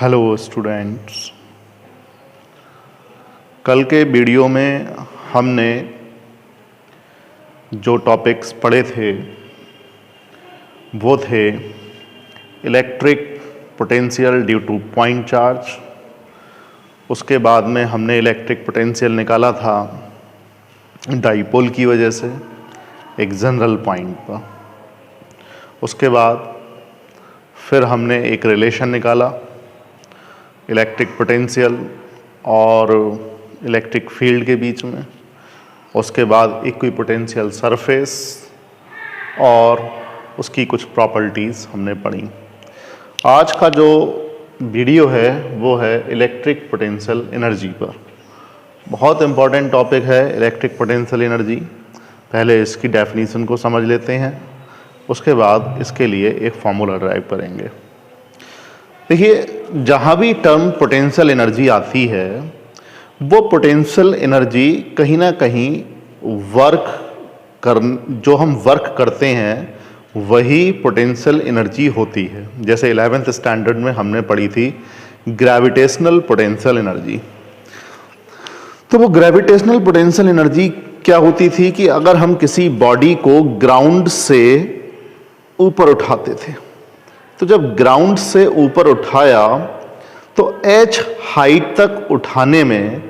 Hello students, कल के video में हमने जो टॉपिक्स पढ़े थे वो थे electric potential due two point charge. उसके बाद में हमने इलेक्ट्रिक पोटेंशियल निकाला था डाइपोल की वजह से एक जनरल पॉइंट पर। उसके बाद फिर हमने एक रिलेशन निकाला इलेक्ट्रिक पोटेंशियल और इलेक्ट्रिक फील्ड के बीच में। उसके बाद इक्विपोटेंशियल सरफेस और उसकी कुछ प्रॉपर्टीज़ हमने पढ़ी। आज का जो वीडियो है वो है इलेक्ट्रिक पोटेंशियल एनर्जी पर। बहुत इम्पॉर्टेंट टॉपिक है इलेक्ट्रिक पोटेंशियल एनर्जी। पहले इसकी डेफिनेशन को समझ लेते हैं, उसके बाद इसके लिए एक फॉर्मूला ड्राइव करेंगे। देखिए, जहाँ भी टर्म पोटेंशियल एनर्जी आती है वो पोटेंशियल एनर्जी कहीं ना कहीं जो हम वर्क करते हैं वही पोटेंशियल एनर्जी होती है। जैसे 11th स्टैंडर्ड में हमने पढ़ी थी ग्रेविटेशनल पोटेंशियल एनर्जी। तो वो ग्रेविटेशनल पोटेंशियल एनर्जी क्या होती थी कि अगर हम किसी बॉडी को ग्राउंड से ऊपर उठाते थे, तो जब ग्राउंड से ऊपर उठाया तो h हाइट तक उठाने में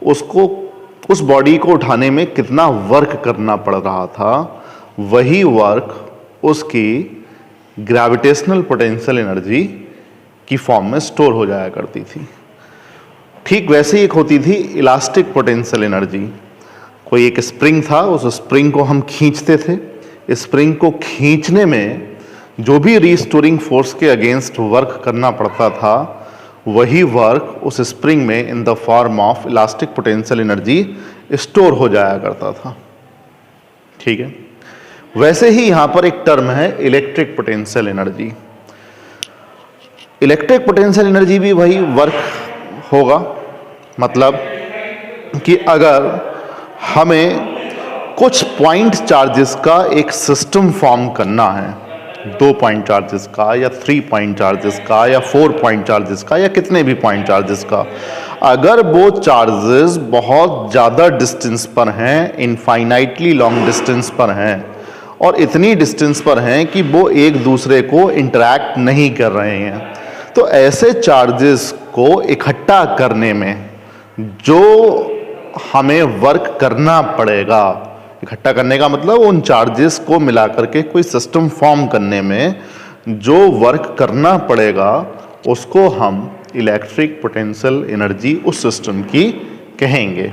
उस बॉडी को उठाने में कितना वर्क करना पड़ रहा था, वही वर्क उसकी ग्रेविटेशनल पोटेंशियल एनर्जी की फॉर्म में स्टोर हो जाया करती थी। ठीक वैसे ही एक होती थी इलास्टिक पोटेंशियल एनर्जी। कोई एक स्प्रिंग था, उस स्प्रिंग को हम खींचते थे। स्प्रिंग को खींचने में जो भी रीस्टोरिंग फोर्स के अगेंस्ट वर्क करना पड़ता था, वही वर्क उस स्प्रिंग में in the form of elastic potential energy store हो जाया करता था। ठीक है, वैसे ही यहां पर एक टर्म है electric potential energy. Electric potential energy भी वही वर्क होगा। मतलब कि अगर हमें कुछ पॉइंट चार्जेस का एक सिस्टम फॉर्म करना है, 2 पॉइंट चार्जेस का या 3 पॉइंट चार्जेस का या 4 पॉइंट चार्जेस का या कितने भी पॉइंट चार्जेस का, अगर वो चार्जेस बहुत ज़्यादा डिस्टेंस पर हैं, इनफाइनाइटली लॉन्ग डिस्टेंस पर हैं और इतनी डिस्टेंस पर हैं कि वो एक दूसरे को इंटरैक्ट नहीं कर रहे हैं, तो ऐसे चार्जेस को इकट्ठा करने में जो हमें वर्क करना पड़ेगा, इकट्ठा करने का मतलब उन चार्जेस को मिला करके कोई सिस्टम फॉर्म करने में जो वर्क करना पड़ेगा, उसको हम इलेक्ट्रिक पोटेंशियल एनर्जी उस सिस्टम की कहेंगे।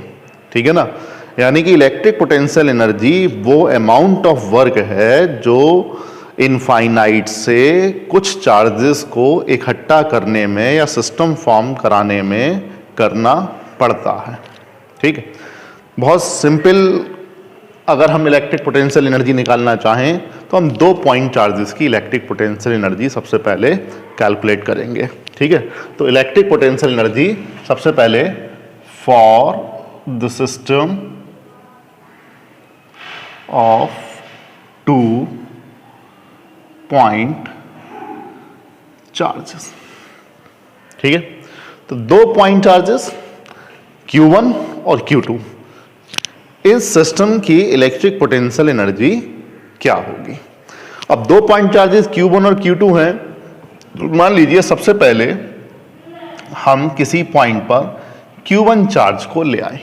ठीक है ना। यानी कि इलेक्ट्रिक पोटेंशियल एनर्जी वो अमाउंट ऑफ वर्क है जो इनफाइनाइट से कुछ चार्जेस को इकट्ठा करने में या सिस्टम फॉर्म कराने में करना पड़ता है। ठीक है, बहुत सिंपल। अगर हम इलेक्ट्रिक पोटेंशियल एनर्जी निकालना चाहें तो हम 2 पॉइंट चार्जेस की इलेक्ट्रिक पोटेंशियल एनर्जी सबसे पहले कैलकुलेट करेंगे। ठीक है, तो इलेक्ट्रिक पोटेंशियल एनर्जी सबसे पहले for the system of 2 point charges. ठीक है, तो 2 पॉइंट चार्जेस Q1 और Q2, इस सिस्टम की इलेक्ट्रिक पोटेंशियल एनर्जी क्या होगी। अब 2 पॉइंट चार्जेस Q1 और Q2 हैं, तो मान लीजिए सबसे पहले हम किसी पॉइंट पर Q1 चार्ज को ले आए।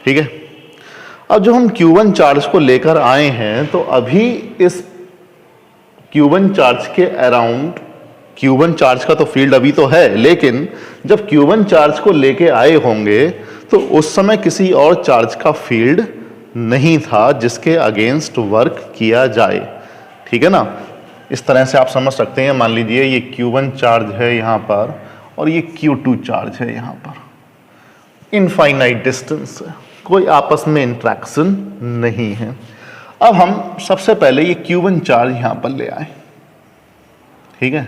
ठीक है, अब जब हम Q1 चार्ज को लेकर आए हैं तो अभी इस Q1 चार्ज के अराउंड, Q1 चार्ज का तो फील्ड अभी तो है, लेकिन जब Q1 चार्ज को लेके आए होंगे तो उस समय किसी और चार्ज का फील्ड नहीं था जिसके अगेंस्ट वर्क किया जाए। ठीक है ना। इस तरह से आप समझ सकते हैं। मान लीजिए ये Q1 चार्ज है यहाँ पर और ये Q2 चार्ज है यहाँ पर। इनफाइनाइट डिस्टेंस है, कोई आपस में इंट्रैक्शन नहीं है। अब हम सबसे पहले ये Q1 चार्ज यहाँ पर ले आए। ठीक है,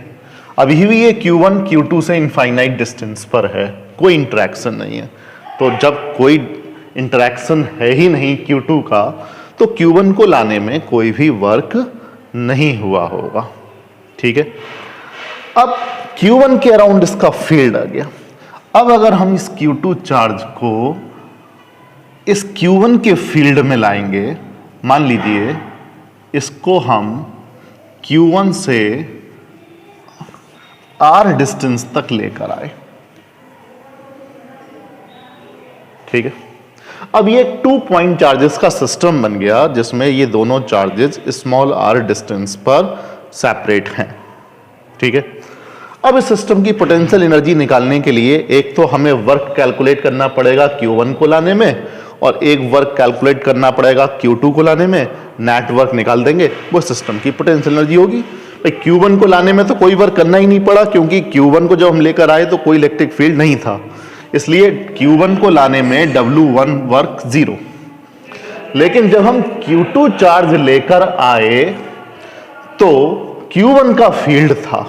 अभी भी ये Q1 Q2 से इनफाइनाइट डिस्टेंस पर है, कोई इंट्रैक्शन नहीं है। तो जब कोई इंटरैक्शन है ही नहीं Q2 का, तो Q1 को लाने में कोई भी वर्क नहीं हुआ होगा। ठीक है, अब Q1 के अराउंड इसका फील्ड आ गया। अब अगर हम इस Q2 चार्ज को इस Q1 के फील्ड में लाएंगे, मान लीजिए इसको हम Q1 से R डिस्टेंस तक लेकर आए, ठीक है। अब ये 2 पॉइंट चार्जेस का सिस्टम बन गया जिसमें ये दोनों चार्जेस स्मॉल r डिस्टेंस पर सेपरेट हैं, ठीक है। अब इस सिस्टम की पोटेंशियल एनर्जी निकालने के लिए एक तो हमें वर्क कैलकुलेट करना पड़ेगा Q1 को लाने में, और एक वर्क कैलकुलेट करना पड़ेगा Q2 को लाने में। नेट वर्क निकाल देंगे, वो सिस्टम की पोटेंशियल एनर्जी होगी। भाई Q1 को लाने में तो कोई वर्क करना ही नहीं पड़ा, क्योंकि Q1 को जब हम लेकर आए तो कोई इलेक्ट्रिक फील्ड नहीं था, इसलिए Q1 को लाने में W1 वर्क 0। लेकिन जब हम Q2 चार्ज लेकर आए तो Q1 का फील्ड था,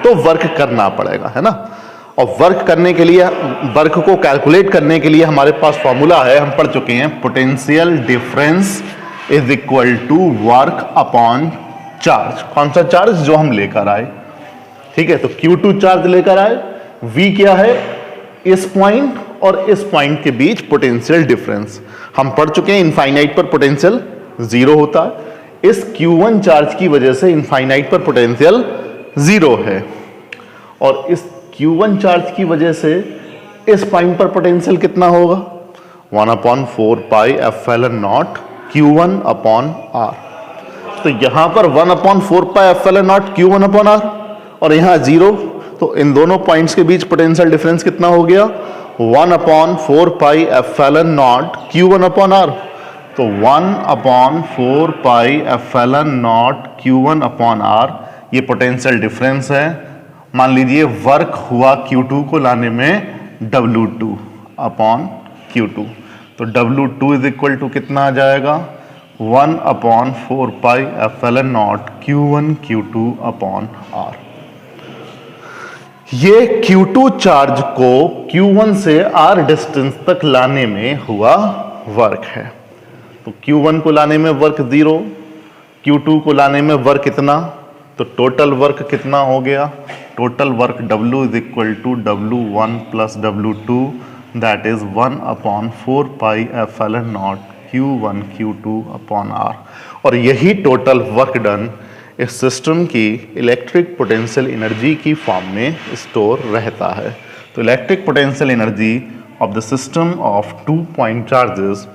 तो वर्क करना पड़ेगा, है ना। और वर्क करने के लिए, वर्क को कैलकुलेट करने के लिए हमारे पास फॉर्मूला है, हम पढ़ चुके हैं, potential difference is equal to work upon charge. कौन सा चार्ज? जो हम लेकर आए, ठीक है। तो Q2 चार्ज लेकर आए, V क्या है? इस पॉइंट और इस पॉइंट के बीच पोटेंशियल डिफरेंस। हम पढ़ चुके हैं इनफाइनाइट पर पोटेंशियल 0 होता है। इस Q1 चार्ज की वजह से इनफाइनाइट पर पोटेंशियल 0 है, और इस Q1 चार्ज की वजह से इस पॉइंट पर पोटेंशियल कितना होगा? 1/4 pi epsilon naught Q1 upon R। तो यहां पर 1/4 pi epsilon naught Q1 upon R, और यहां 0, तो इन दोनों पॉइंट्स के बीच पोटेंशियल डिफरेंस कितना हो गया? 1/4 pi epsilon naught Q1 upon R। तो 1/4 pi epsilon naught Q1 upon R ये पोटेंशियल डिफरेंस है। मान लीजिए वर्क हुआ Q2 को लाने में W2 अपॉन Q2, तो W2 इज इक्वल टू कितना आ जाएगा? 1/4 pi epsilon naught Q1 Q2 upon R। ये Q2 चार्ज को Q1 से R डिस्टेंस तक लाने में हुआ वर्क है। तो Q1 को लाने में वर्क 0, Q2 को लाने में वर्क इतना, तो टोटल वर्क कितना हो गया? Total work W is equal to W1 plus W2, that is 1/4 pi epsilon naught Q1 Q2 upon R। और यही टोटल वर्क डन इस सिस्टम की इलेक्ट्रिक पोटेंशियल एनर्जी की फॉर्म में स्टोर रहता है। तो electric potential energy of the system of 2 point charges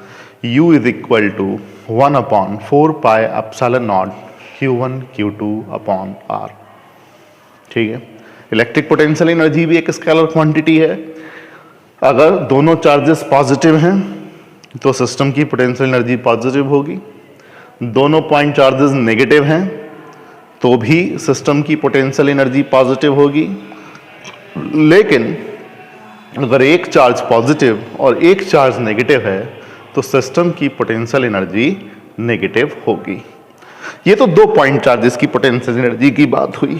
U is equal to 1/4 pi epsilon naught Q1 Q2 upon R, ठीक है। इलेक्ट्रिक पोटेंशियल एनर्जी भी एक स्केलर क्वांटिटी है। अगर दोनों चार्जेस पॉजिटिव हैं तो सिस्टम की पोटेंशियल एनर्जी पॉजिटिव होगी, दोनों पॉइंट चार्जेस नेगेटिव हैं तो भी सिस्टम की पोटेंशियल एनर्जी पॉजिटिव होगी। लेकिन अगर एक चार्ज पॉजिटिव और एक चार्ज नेगेटिव है तो सिस्टम की पोटेंशियल एनर्जी नेगेटिव होगी। ये तो 2 पॉइंट चार्जेस की पोटेंशियल एनर्जी की बात हुई,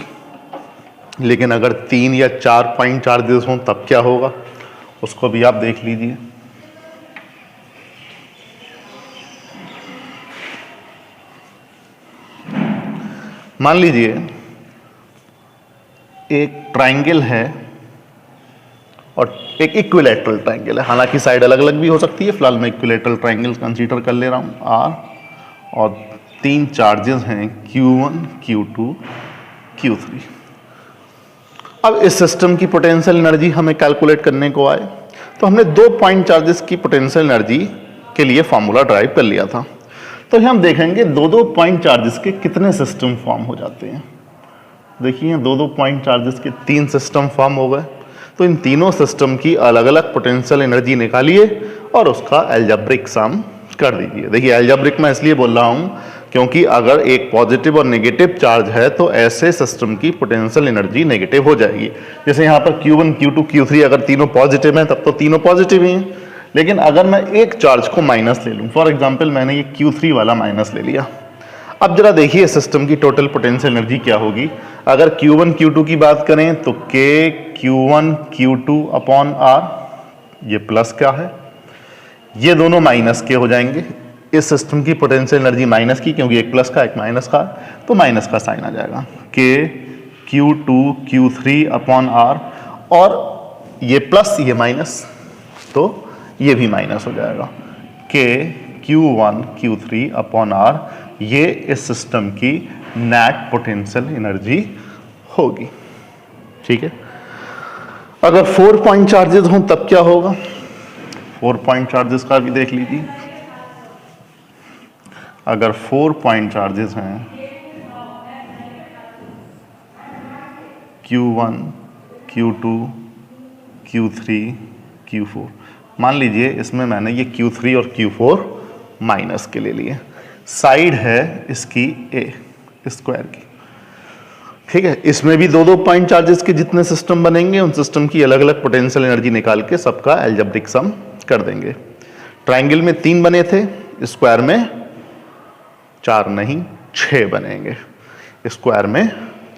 लेकिन अगर 3 या 4 पॉइंट चार्जेस हों तब क्या होगा, उसको भी आप देख लीजिए। मान लीजिए एक ट्रायंगल है और एक इक्विलैटरल ट्रायंगल है, हालांकि साइड अलग अलग भी हो सकती है, फिलहाल मैं इक्विलैटरल ट्रायंगल कंसीडर कर ले रहा हूं R, और 3 चार्जेस हैं Q1 Q2 Q3। अब इस सिस्टम की पोटेंशियल एनर्जी हमें कैलकुलेट करने को आए तो हमने 2 पॉइंट चार्जेस की पोटेंशियल एनर्जी के लिए फॉर्मूला ड्राइव कर लिया था। तो हम देखेंगे 2-2 पॉइंट चार्जेस के कितने सिस्टम फॉर्म हो जाते हैं। देखिए 2-2 पॉइंट चार्जेस के 3 सिस्टम फॉर्म हो गए। तो इन तीनों सिस्टम की अलग अलग पोटेंशियल एनर्जी निकालिए और उसका एल्जेब्रिक सम कर दीजिए। देखिए एल्जेब्रिक मैं इसलिए बोल रहा हूं क्योंकि अगर एक पॉजिटिव और नेगेटिव चार्ज है तो ऐसे सिस्टम की पोटेंशियल एनर्जी नेगेटिव हो जाएगी। जैसे यहाँ पर Q1 Q2 Q3 अगर तीनों पॉजिटिव हैं तब तो तीनों पॉजिटिव ही हैं, लेकिन अगर मैं एक चार्ज को माइनस ले लूँ, फॉर एग्जाम्पल मैंने ये Q3 वाला माइनस ले लिया। अब जरा देखिए सिस्टम की टोटल पोटेंशियल एनर्जी क्या होगी। अगर Q1 Q2 की बात करें तो K Q1 Q2 upon R, ये प्लस क्या है, ये दोनों माइनस के हो जाएंगे। इस सिस्टम की पोटेंशियल एनर्जी माइनस की, क्योंकि एक प्लस का एक माइनस का, तो माइनस का साइन आ जाएगा। K Q2 Q3 upon R, और ये प्लस ये माइनस, तो ये भी माइनस हो जाएगा। K Q1 Q3 upon R, ये इस सिस्टम की नेट पोटेंशियल एनर्जी होगी। ठीक है, अगर 4 पॉइंट चार्जेस हों तब क्या होगा? 4 पॉइंट चार्जेस का भी देख लीजिए। अगर 4 पॉइंट चार्जेस हैं, Q1 Q2 Q3 Q4, मान लीजिए इसमें मैंने ये Q3 और Q4 माइनस के ले लिए, साइड है इसकी A स्क्वायर की। ठीक है, इसमें भी दो पॉइंट चार्जेस के जितने सिस्टम बनेंगे उन सिस्टम की अलग अलग पोटेंशियल एनर्जी निकाल के सबका एल्जेब्रिक सम कर देंगे। ट्रायंगल में 3 बने थे, स्क्वायर में 4 नहीं 6 बनेंगे, स्क्वायर में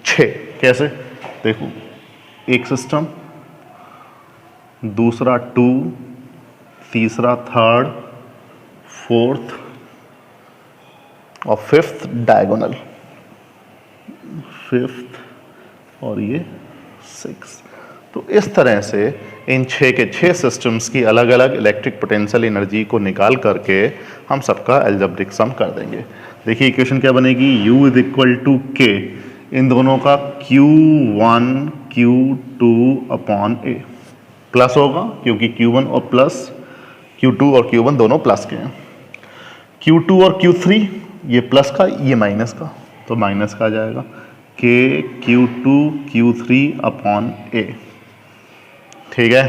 6। कैसे? देखो, एक सिस्टम, दूसरा 2, तीसरा 3rd, 4th और 5th डायगोनल, 5th और ये 6। तो इस तरह से इन 6 के 6 सिस्टम्स की अलग अलग इलेक्ट्रिक पोटेंशियल एनर्जी को निकाल करके हम सबका एल्जेब्रिक सम कर देंगे। देखिए इक्वेशन क्या बनेगी, U is equal to K, इन दोनों का Q1 Q2 upon A, plus होगा क्योंकि Q1 और प्लस Q2 और Q1 दोनों प्लस के हैं। Q2 और Q3 ये प्लस का ये माइनस का, तो माइनस का आ जाएगा K Q2 Q3 upon A। ठीक है,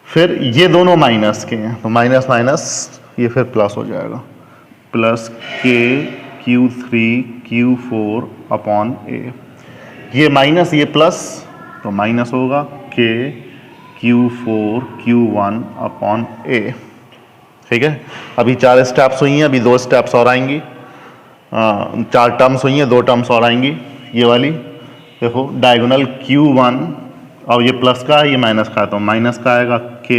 फिर ये दोनों माइनस के हैं तो माइनस माइनस ये फिर प्लस हो जाएगा, plus K Q3 Q4 upon A। ये माइनस ये प्लस तो माइनस होगा K Q4 Q1 upon A। ठीक है, अभी 4 स्टेप्स हुई हैं, अभी 2 स्टेप्स और आएंगी, 4 टर्म्स हुई हैं, 2 टर्म्स और आएंगी। ये वाली देखो, डायगोनल Q1 और ये प्लस का है ये माइनस का है, तो माइनस का आएगा K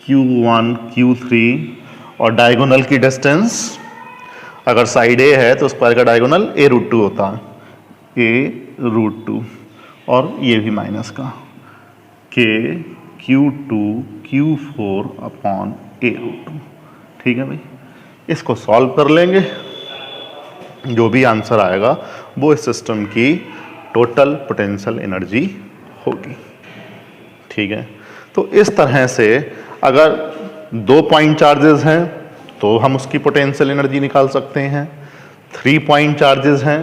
Q1 Q3, और डायगोनल की डिस्टेंस अगर साइड A है तो स्क्वायर का डायगोनल A√2 होता है, A√2, और ये भी माइनस का K Q2 Q4 upon A√2। ठीक है भाई, इसको सॉल्व कर लेंगे, जो भी आंसर आएगा वो इस सिस्टम की टोटल पोटेंशियल एनर्जी होगी। ठीक है, तो इस तरह से अगर 2 पॉइंट चार्जेस हैं तो हम उसकी पोटेंशियल एनर्जी निकाल सकते हैं, 3 पॉइंट चार्जेस हैं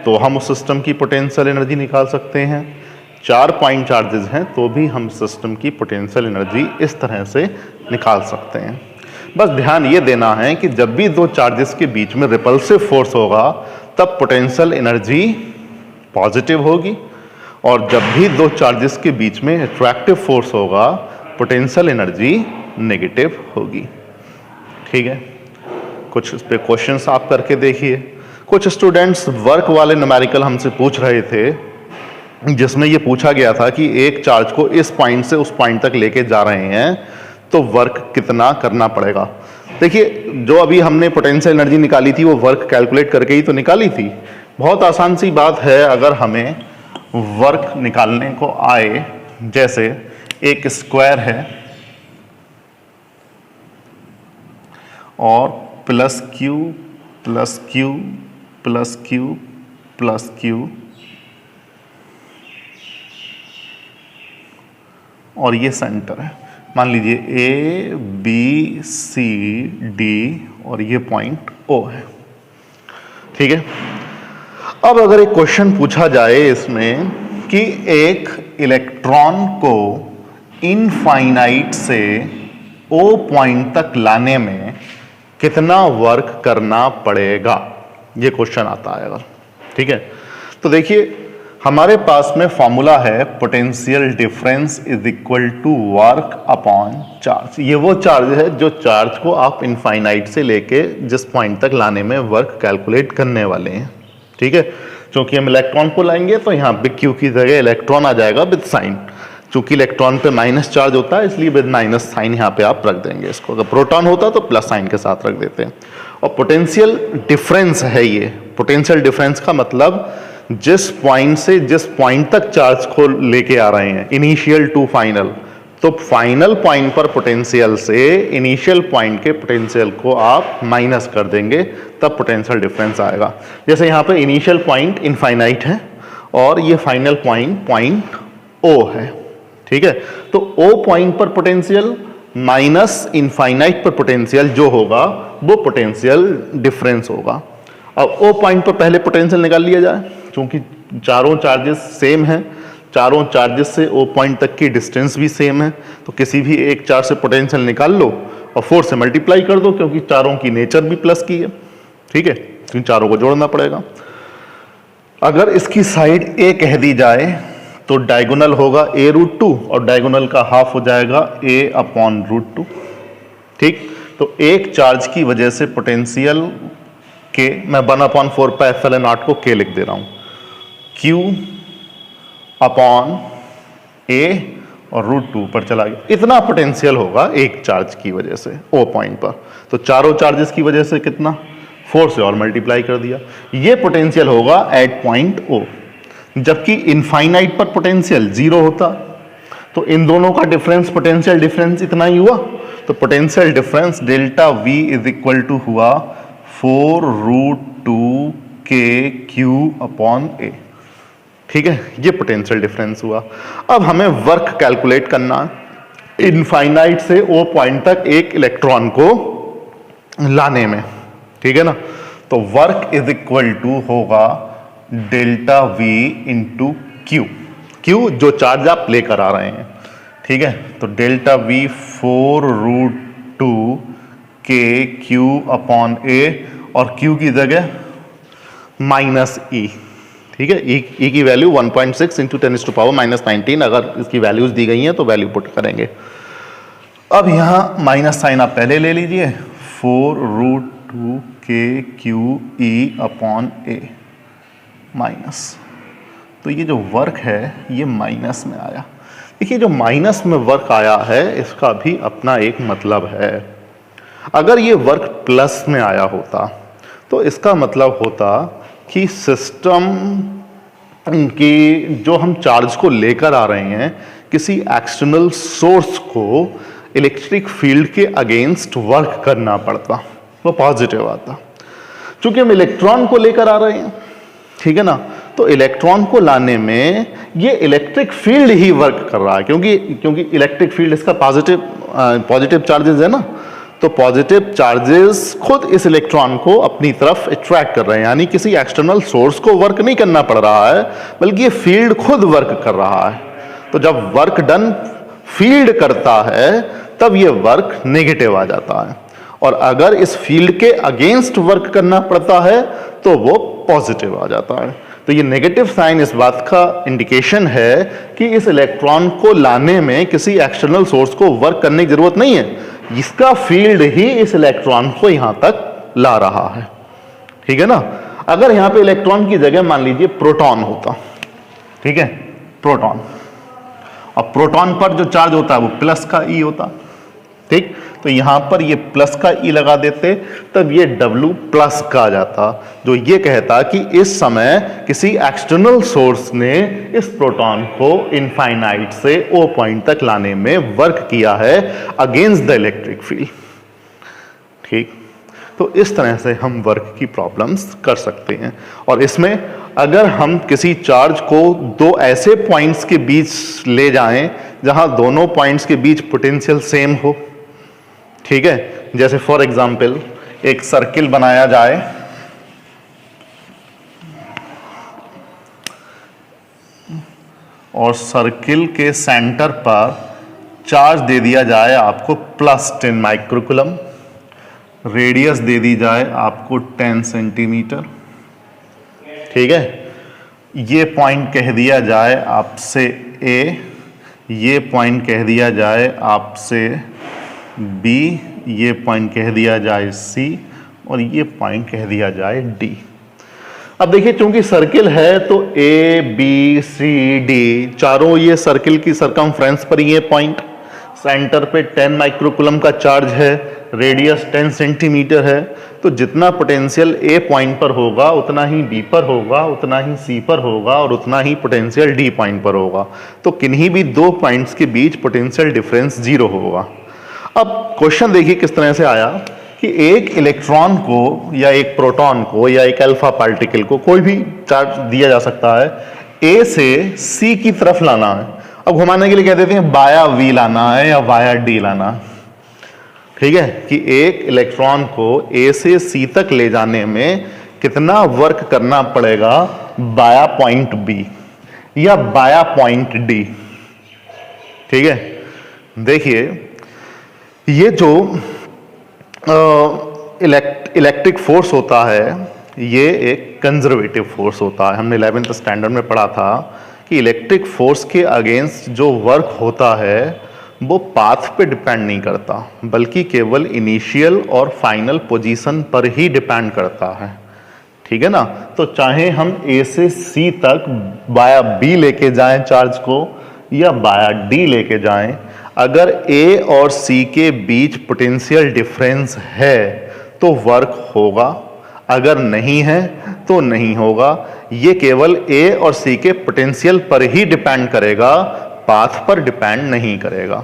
तो हम उस सिस्टम की पोटेंशियल एनर्जी निकाल सकते हैं, 4 पॉइंट चार्जेस हैं तो भी हम सिस्टम की पोटेंशियल एनर्जी इस तरह से निकाल सकते हैं। बस ध्यान ये देना है कि जब भी 2 चार्जेस के बीच में रिपल्सिव फोर्स होगा तब पोटेंशियल एनर्जी पॉजिटिव होगी, और जब भी 2 चार्जेस के बीच में अट्रैक्टिव फोर्स होगा पोटेंशियल एनर्जी नेगेटिव होगी। ठीक है, कुछ इस पे क्वेश्चंस आप करके देखिए। कुछ स्टूडेंट्स वर्क वाले न्यूमेरिकल हमसे पूछ रहे थे, जिसमें ये पूछा गया था कि एक चार्ज को इस पॉइंट से उस पॉइंट तक लेके जा रहे हैं तो वर्क कितना करना पड़ेगा। देखिए, जो अभी हमने पोटेंशियल एनर्जी निकाली थी वो वर्क कैलकुलेट करके ही तो निकाली थी। बहुत आसान सी बात है, अगर हमें वर्क निकालने को आए, जैसे एक स्क्वायर है और plus Q plus Q plus Q plus Q, और ये सेंटर है, मान लीजिए A B C D और ये पॉइंट O है। ठीक है, अब अगर एक क्वेश्चन पूछा जाए इसमें कि एक इलेक्ट्रॉन को इनफाइनाइट से O पॉइंट तक लाने में कितना वर्क करना पड़ेगा, ये क्वेश्चन आता है अगर। ठीक है, तो देखिए हमारे पास में फॉर्मूला है potential difference is equal to work upon charge. ये वो चार्ज है जो चार्ज को आप इनफाइनाइट से लेके जिस पॉइंट तक लाने में वर्क कैलकुलेट करने वाले हैं। ठीक है, क्योंकि हम इलेक्ट्रॉन को लाएंगे तो यहाँ पे Q की जगह इलेक्ट्रॉन आ जाएगा विद साइन, चूंकि इलेक्ट्रॉन पे माइनस चार्ज होता है इसलिए विद माइनस साइन यहाँ पे आप रख देंगे इसको। अगर प्रोटॉन होता तो प्लस साइन के साथ रख देते हैं। और पोटेंशियल डिफरेंस है ये। पोटेंशियल डिफरेंस का मतलब जिस पॉइंट से जिस पॉइंट तक चार्ज को लेके आ रहे हैं, इनिशियल टू फाइनल, तो फाइनल पॉइंट पर पोटेंशियल से इनिशियल पॉइंट के पोटेंशियल को आप माइनस कर देंगे, तब पोटेंशियल डिफरेंस आएगा। जैसे यहाँ पे इनिशियल पॉइंट इनफाइनाइट है और ये फाइनल पॉइंट ओ है, ठीक है। तो ओ पॉइंट पर पोटेंशियल माइनस इनफाइनाइट पर पोटेंशियल जो होगा वो पोटेंशियल डिफरेंस होगा। अब ओ पॉइंट पर पहले पोटेंशियल निकाल लिया जाए, क्योंकि चारों चार्जेस सेम हैं, चारों चार्जेस से ओ पॉइंट तक की डिस्टेंस भी सेम है, तो किसी भी एक चार्ज से पोटेंशियल निकाल लो और 4 से मल्टीप्लाई कर दो, क्योंकि चारों की नेचर भी प्लस की है, ठीक है, इन चारों को जोड़ना पड़ेगा। अगर इसकी साइड ए कह दी जाए तो डायगोनल होगा a√2 और डायगोनल का हाफ हो जाएगा a/√2, ठीक। तो एक चार्ज की वजह से पोटेंशियल के, मैं 1/4πε0 को k लिख दे रहा हूं, Q/a और √2 पर चला गया, इतना पोटेंशियल होगा एक चार्ज की वजह से ओ पॉइंट पर। तो चारों चार्जेस की वजह से कितना, 4 से और मल्टीप्लाई कर दिया, ये पोटेंशियल होगा एट पॉइंट ओ। जबकि इनफाइनाइट पर पोटेंशियल 0 होता, तो इन दोनों का डिफरेंस, पोटेंशियल डिफरेंस इतना ही हुआ, तो potential difference delta V is equal to हुआ 4√2 KQ/A, ठीक है, ये पोटेंशियल डिफरेंस हुआ। अब हमें वर्क कैलकुलेट करना है इनफाइनाइट से ओ पॉइंट तक एक इलेक्ट्रॉन को लाने में, ठीक है ना। तो वर्क इज इक्वल टू होगा delta V into Q, Q जो चार्ज आप लेकर आ रहे हैं, ठीक है। तो डेल्टा V 4√2 KQ/A और Q की जगह -E, ठीक है। E की वैल्यू 1.6 इंटू 10⁻⁻19, अगर इसकी वैल्यूज दी गई हैं तो वैल्यू पुट करेंगे। अब यहां माइनस साइन आप पहले ले लीजिए, 4√2 KQE/A माइनस, तो ये जो वर्क है ये माइनस में आया। देखिए जो माइनस में वर्क आया है इसका भी अपना एक मतलब है। अगर ये वर्क प्लस में आया होता तो इसका मतलब होता कि सिस्टम की जो हम चार्ज को लेकर आ रहे हैं, किसी एक्सटर्नल सोर्स को इलेक्ट्रिक फील्ड के अगेंस्ट वर्क करना पड़ता, वो पॉजिटिव आता। चूंकि हम इलेक्ट्रॉन को लेकर आ रहे हैं, ठीक है ना, तो इलेक्ट्रॉन को लाने में ये इलेक्ट्रिक फील्ड ही वर्क कर रहा है, क्योंकि इलेक्ट्रिक फील्ड इसका पॉजिटिव चार्जेस है ना, तो पॉजिटिव चार्जेस खुद इस इलेक्ट्रॉन को अपनी तरफ अट्रैक्ट कर रहे हैं, यानी किसी एक्सटर्नल सोर्स को वर्क नहीं करना पड़ रहा है, बल्कि ये फील्ड खुद वर्क कर रहा है। तो जब वर्क डन फील्ड करता है तब ये वर्क नेगेटिव आ जाता है, और अगर इस फील्ड के अगेंस्ट वर्क करना पड़ता है तो वो पॉजिटिव आ जाता है। तो ये नेगेटिव साइन इस बात का इंडिकेशन है कि इस इलेक्ट्रॉन को लाने में किसी एक्सटर्नल सोर्स को वर्क करने की जरूरत नहीं है, इसका फील्ड ही इस इलेक्ट्रॉन को यहां तक ला रहा है, ठीक है ना। अगर यहां पे इलेक्ट्रॉन की जगह मान लीजिए प्रोटॉन होता, ठीक है, प्रोटॉन, और प्रोटॉन पर जो चार्ज होता है वो प्लस का ई होता, ठीक। तो यहां पर ये प्लस का ई लगा देते, तब ये W प्लस का आ जाता, जो ये कहता कि इस समय किसी एक्सटर्नल सोर्स ने इस प्रोटॉन को इनफाइनाइट से O पॉइंट तक लाने में वर्क किया है अगेंस्ट द इलेक्ट्रिक फील्ड, ठीक। तो इस तरह से हम वर्क की प्रॉब्लम्स कर सकते हैं। और इसमें अगर हम किसी चार्ज को दो ऐसे पॉइंट्स के बीच ले जाएं जहां दोनों पॉइंट्स के बीच पोटेंशियल सेम हो, ठीक है, जैसे फॉर एग्जाम्पल एक सर्किल बनाया जाए, और सर्किल के सेंटर पर चार्ज दे दिया जाए आपको +10 माइक्रोकूलम, रेडियस दे दी जाए आपको 10 सेंटीमीटर, ठीक है। ये पॉइंट कह दिया जाए आपसे A, ये पॉइंट कह दिया जाए आपसे B, ये पॉइंट कह दिया जाए C, और ये पॉइंट कह दिया जाए D। अब देखिए चूंकि सर्किल है तो A, B, C, D चारों ये सर्किल की सरकमफ्रेंस पर ही है पॉइंट, सेंटर पे 10 माइक्रोकुलम का चार्ज है, रेडियस 10 सेंटीमीटर है, तो जितना पोटेंशियल ए पॉइंट पर होगा उतना ही बी पर होगा, उतना ही सी पर होगा और उतना ही पोटेंशियल डी पॉइंट पर होगा। तो किन्हीं भी दो पॉइंट्स के बीच पोटेंशियल डिफरेंस जीरो होगा। अब क्वेश्चन देखिए किस तरह से आया कि एक इलेक्ट्रॉन को या एक प्रोटॉन को या एक अल्फा पार्टिकल को कोई भी चार्ज दिया जा सकता है, ए से सी की तरफ लाना है। अब घुमाने के लिए कह देते हैं वाया वी लाना है या वाया डी लाना है। ठीक है कि एक इलेक्ट्रॉन को ए से सी तक ले जाने में कितना वर्क करना पड़ेगा बाया पॉइंट बी या बाया पॉइंट डी। ठीक है, देखिए ये जो इलेक्ट्रिक फोर्स होता है ये एक कंजर्वेटिव फोर्स होता है। हमने 11th स्टैंडर्ड में पढ़ा था कि इलेक्ट्रिक फोर्स के अगेंस्ट जो वर्क होता है वो पाथ पे डिपेंड नहीं करता, बल्कि केवल इनिशियल और फाइनल पोजीशन पर ही डिपेंड करता है। ठीक है ना, तो चाहे हम ए से सी तक बाया बी लेके जाएं चार्ज को या बाया डी लेके जाएं, अगर ए और सी के बीच पोटेंशियल डिफरेंस है तो वर्क होगा, अगर नहीं है तो नहीं होगा। ये केवल ए और सी के पोटेंशियल पर ही डिपेंड करेगा, पाथ पर डिपेंड नहीं करेगा।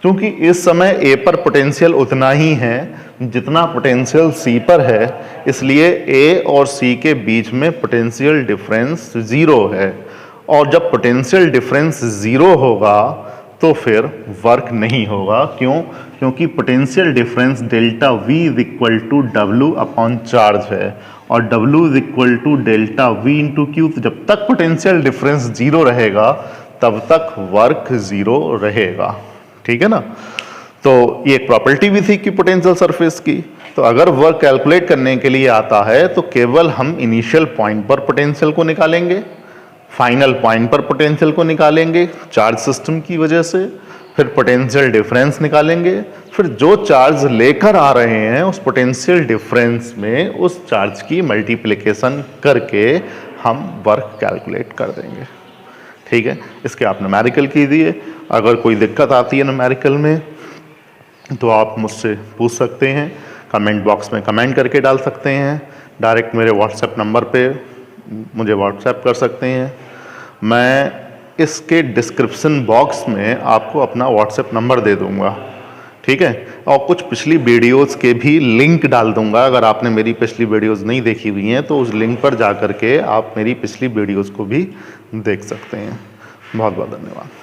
क्योंकि इस समय ए पर पोटेंशियल उतना ही है जितना पोटेंशियल सी पर है, इसलिए ए और सी के बीच में पोटेंशियल डिफरेंस जीरो है। और जब पोटेंशियल डिफरेंस जीरो होगा तो फिर वर्क नहीं होगा। क्यों? क्योंकि potential difference delta V is equal to W upon charge है और W is equal to delta V into Q. जब तक पोटेंशियल डिफरेंस जीरो रहेगा तब तक वर्क जीरो रहेगा। ठीक है ना, तो ये एक प्रॉपर्टी भी थी कि पोटेंशियल सरफेस की। तो अगर वर्क कैलकुलेट करने के लिए आता है तो केवल हम इनिशियल पॉइंट पर पोटेंशियल को निकालेंगे, फाइनल पॉइंट पर पोटेंशियल को निकालेंगे चार्ज सिस्टम की वजह से, फिर पोटेंशियल डिफरेंस निकालेंगे, फिर जो चार्ज लेकर आ रहे हैं उस पोटेंशियल डिफरेंस में उस चार्ज की मल्टीप्लिकेशन करके हम वर्क कैलकुलेट कर देंगे। ठीक है, इसके आप न्यूमेरिकल कीजिए। अगर कोई दिक्कत आती है न्यूमेरिकल में तो आप मुझसे पूछ सकते हैं, कमेंट बॉक्स में कमेंट करके डाल सकते हैं, डायरेक्ट मेरे व्हाट्सएप नंबर पे मुझे व्हाट्सएप कर सकते हैं। मैं इसके डिस्क्रिप्शन बॉक्स में आपको अपना व्हाट्सएप नंबर दे दूंगा। ठीक है, और कुछ पिछली वीडियोस के भी लिंक डाल दूंगा। अगर आपने मेरी पिछली वीडियोस नहीं देखी हुई हैं तो उस लिंक पर जा कर के आप मेरी पिछली वीडियोस को भी देख सकते हैं। बहुत बहुत धन्यवाद।